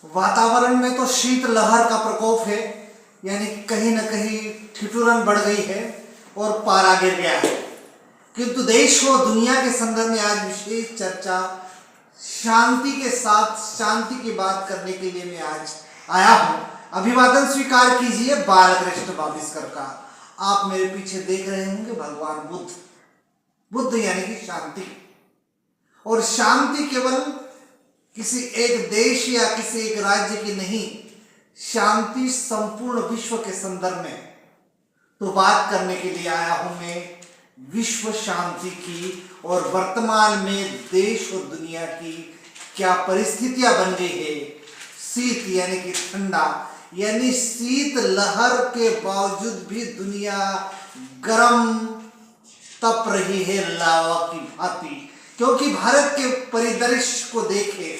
वातावरण में तो शीत लहर का प्रकोप है, यानी कहीं न कहीं ठिठुरन बढ़ गई है और पारा गिर गया है। किंतु देश व दुनिया के संदर्भ में आज विशेष चर्चा शांति के साथ शांति की बात करने के लिए मैं आज आया हूँ। अभिवादन स्वीकार कीजिए बालकृष्ण बाविस्कर का। आप मेरे पीछे देख रहे होंगे भगवान बुद्ध। बुद्ध यानी कि शांति। और शांति केवल किसी एक देश या किसी एक राज्य की नहीं, शांति संपूर्ण विश्व के संदर्भ में तो बात करने के लिए आया हूं मैं विश्व शांति की। और वर्तमान में देश और दुनिया की क्या परिस्थितियां बन गई है। शीत यानी कि ठंडा, यानी शीत लहर के बावजूद भी दुनिया गर्म तप रही है लावा की भांति। क्योंकि भारत के परिदृश्य को देखे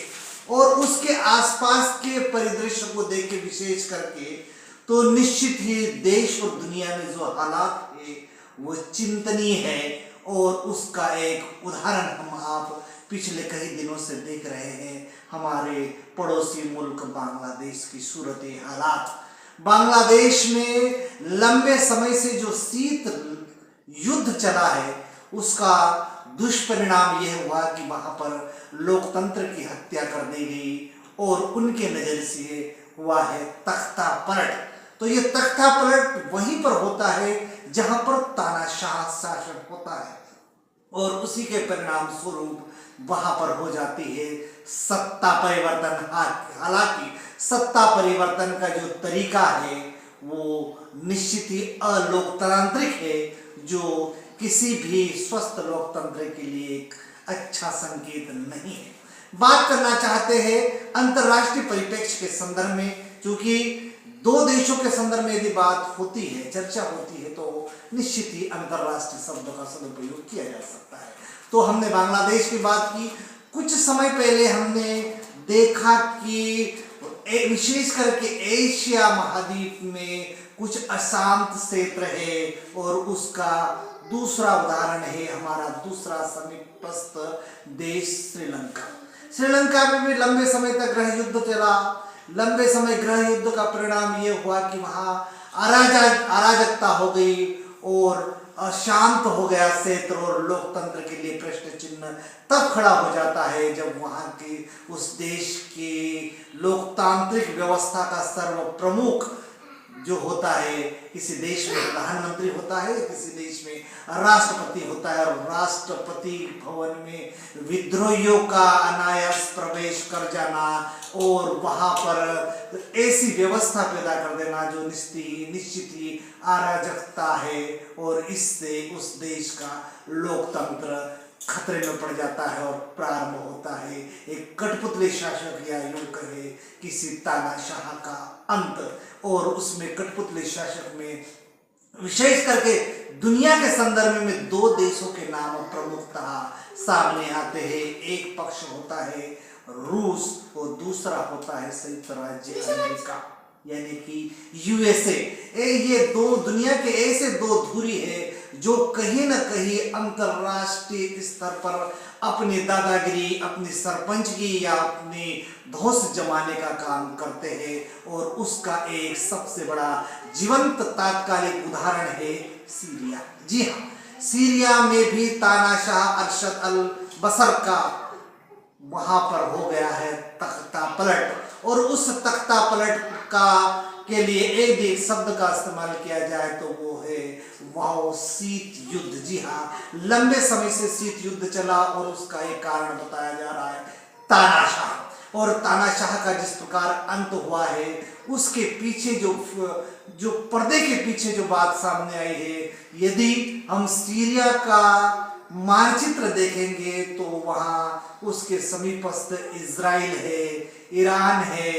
और उसके आसपास के परिदृश्य को देखे विशेष करके, तो निश्चित ही देश और दुनिया में जो हालात है वो चिंतनीय है। और उसका एक उदाहरण हम आप पिछले कई दिनों से देख रहे हैं। हमारे पड़ोसी मुल्क बांग्लादेश की सूरत हालात। बांग्लादेश में लंबे समय से जो शीत युद्ध चला है, उसका दुष्परिणाम यह हुआ कि वहां पर लोकतंत्र की हत्या कर दी गई और उनके नजर से हुआ है तख्ता पलट। तो ये तख्ता पलट वहीं पर होता है जहां पर तानाशाह शासन होता है और उसी के परिणाम स्वरूप वहां पर हो जाती है सत्ता परिवर्तन। हालांकि सत्ता परिवर्तन का जो तरीका है वो निश्चित ही अलोकतांत्रिक है, जो किसी भी स्वस्थ लोकतंत्र के लिए एक अच्छा संकेत नहीं है। बात करना चाहते हैं अंतरराष्ट्रीय परिप्रेक्ष्य के संदर्भ में, क्योंकि दो देशों के संदर्भ में यदि बात होती है, चर्चा होती है, तो निश्चित ही अंतरराष्ट्रीय शब्द का सदुपयोग किया जा सकता है। तो हमने बांग्लादेश की बात की। कुछ समय पहले हमने देखा कि विशेष करके एशिया महाद्वीप में कुछ अशांत क्षेत्र है और उसका दूसरा उदाहरण है हमारा दूसरा समीपस्थ देश श्रीलंका। श्रीलंका में भी लंबे समय तक गृह युद्ध चला। लंबे समय गृह युद्ध का परिणाम ये हुआ कि वहां अराजकता हो गई और अशांत हो गया क्षेत्र और लोकतंत्र के लिए प्रश्न चिन्ह तब खड़ा हो जाता है जब वहां के उस देश की लोकतांत्रिक व्यवस्था का सर्व प्रमुख जो होता है, किसी देश में प्रधानमंत्री होता है, किसी देश में राष्ट्रपति होता है, और राष्ट्रपति भवन में विद्रोहियों का अनायास प्रवेश कर जाना और वहां पर ऐसी व्यवस्था पैदा कर देना जो निश्चित ही अराजकता है और इससे उस देश का लोकतंत्र खतरे में पड़ जाता है और प्रारंभ होता है एक कठपुतली शासक या यूं कहे किसी तानाशाह का अंत। और उसमें कठपुतली शासक में विशेष करके दुनिया के संदर्भ में दो देशों के नाम प्रमुखतः सामने आते हैं। एक पक्ष होता है रूस और दूसरा होता है संयुक्त राज्य अमेरिका यानी कि यूएसए। ये दो दुनिया के ऐसे दो धुरी है जो कहीं न कहीं अंतरराष्ट्रीय स्तर पर अपनी दादागिरी, अपनी सरपंचगी या अपनी धौंस जमाने का काम करते हैं। और उसका एक सबसे बड़ा जीवंत तात्कालिक उदाहरण है सीरिया। जी हाँ, सीरिया में भी तानाशाह अरशद अल बसर का वहां पर हो गया है तख्ता पलट। और उस तख्ता पलट का के लिए एक शब्द का इस्तेमाल किया जाए तो वो है वाह शीत युद्ध। जी हाँ, लंबे समय से शीत युद्ध चला और उसका एक कारण बताया जा रहा है तानाशाह। और तानाशाह का जिस प्रकार अंत हुआ है उसके पीछे जो पर्दे के पीछे जो बात सामने आई है, यदि हम सीरिया का मानचित्र देखेंगे तो वहां उसके समीपस्थ इजराइल है, ईरान है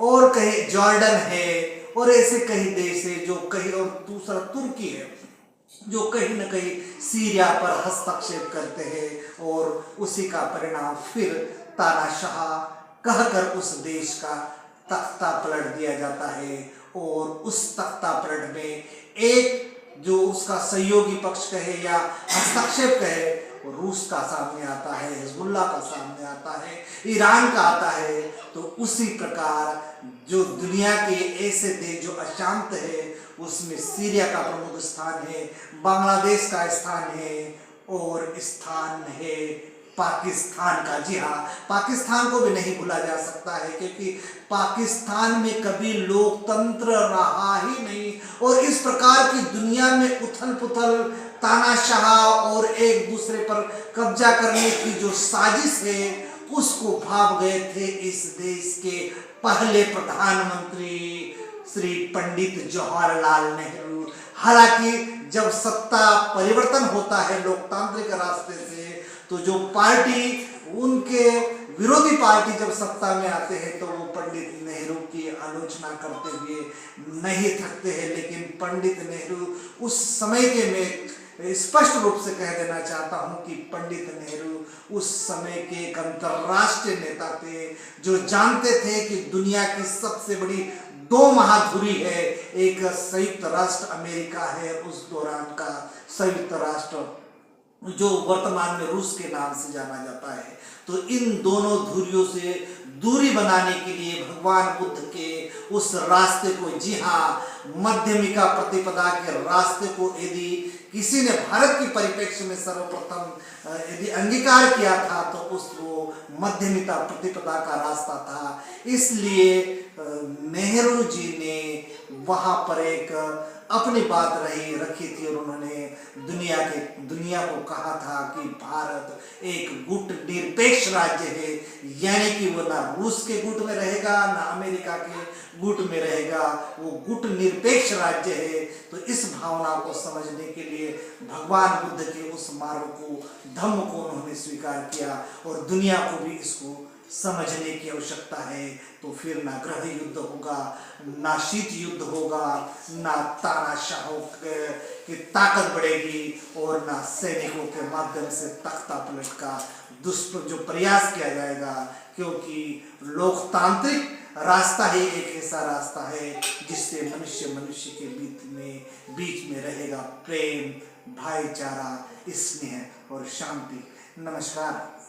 और कहीं जॉर्डन है और ऐसे कई देश है जो कहीं, और दूसरा तुर्की है जो कहीं न कहीं सीरिया पर हस्तक्षेप करते हैं। और उसी का परिणाम फिर तानाशाह कहकर उस देश का तख्ता पलट दिया जाता है। और उस तख्ता पलट में एक जो उसका सहयोगी पक्ष कहे या हस्तक्षेप कहे रूस का सामने आता है, हिजबुल्लाह का सामने आता है, ईरान का आता है, तो उसी प्रकार जो दुनिया के ऐसे देश जो अशांत है उसमें सीरिया का प्रमुख स्थान है, बांग्लादेश का स्थान है और स्थान है पाकिस्तान का। जी हाँ, पाकिस्तान को भी नहीं भूला जा सकता है, क्योंकि पाकिस्तान में कभी लोकतंत्र रहा ही नहीं और इस प्रकार की दुनिया में उथल पुथल, तानाशाह और एक दूसरे पर कब्जा करने की जो साजिश है उसको भाप गए थे इस देश के पहले प्रधानमंत्री श्री पंडित जवाहरलाल नेहरू। हालांकि जब सत्ता परिवर्तन होता है लोकतांत्रिक रास्ते से, तो जो पार्टी, उनके विरोधी पार्टी जब सत्ता में आते हैं तो वो पंडित नेहरू की आलोचना करते हुए नहीं थकते हैं। लेकिन पंडित नेहरू उस समय के, मैं स्पष्ट रूप से कह देना चाहता हूं कि पंडित नेहरू उस समय के एक अंतर्राष्ट्रीय नेता थे जो जानते थे कि दुनिया की सबसे बड़ी दो महाधुरी है, एक संयुक्त राष्ट्र अमेरिका है, उस दौरान का संयुक्त राष्ट्र जो वर्तमान में रूस के नाम से जाना जाता है। तो इन दोनों धुरियों से दूरी बनाने के लिए भगवान बुद्ध के उस रास्ते को, जी हाँ, मध्यमिका प्रतिपदा के रास्ते को यदि किसी ने भारत की परिप्रेक्ष्य में सर्वप्रथम यदि अंगीकार किया था तो वो मध्यमिका प्रतिपदा का रास्ता था। इसलिए नेहरू जी ने वहां पर एक अपनी बात रखी थी और उन्होंने दुनिया को कहा था कि भारत एक गुट निरपेक्ष राज्य है, यानी कि वो ना रूस के गुट में रहेगा ना अमेरिका के गुट में रहेगा, वो गुट निरपेक्ष राज्य है। तो इस भावना को समझने के लिए भगवान बुद्ध के उस मार्ग को, धम्म को उन्होंने स्वीकार किया और दुनिया को भी इसको समझने की आवश्यकता है। तो फिर ना ग्रह युद्ध होगा, ना शीत युद्ध होगा, ना तानाशाहों की ताकत बढ़ेगी और ना सैनिकों के माध्यम से तख्ता पलट का जो प्रयास किया जाएगा, क्योंकि लोकतांत्रिक रास्ता ही एक ऐसा रास्ता है जिससे मनुष्य के बीच में रहेगा प्रेम, भाईचारा, स्नेह और शांति। नमस्कार।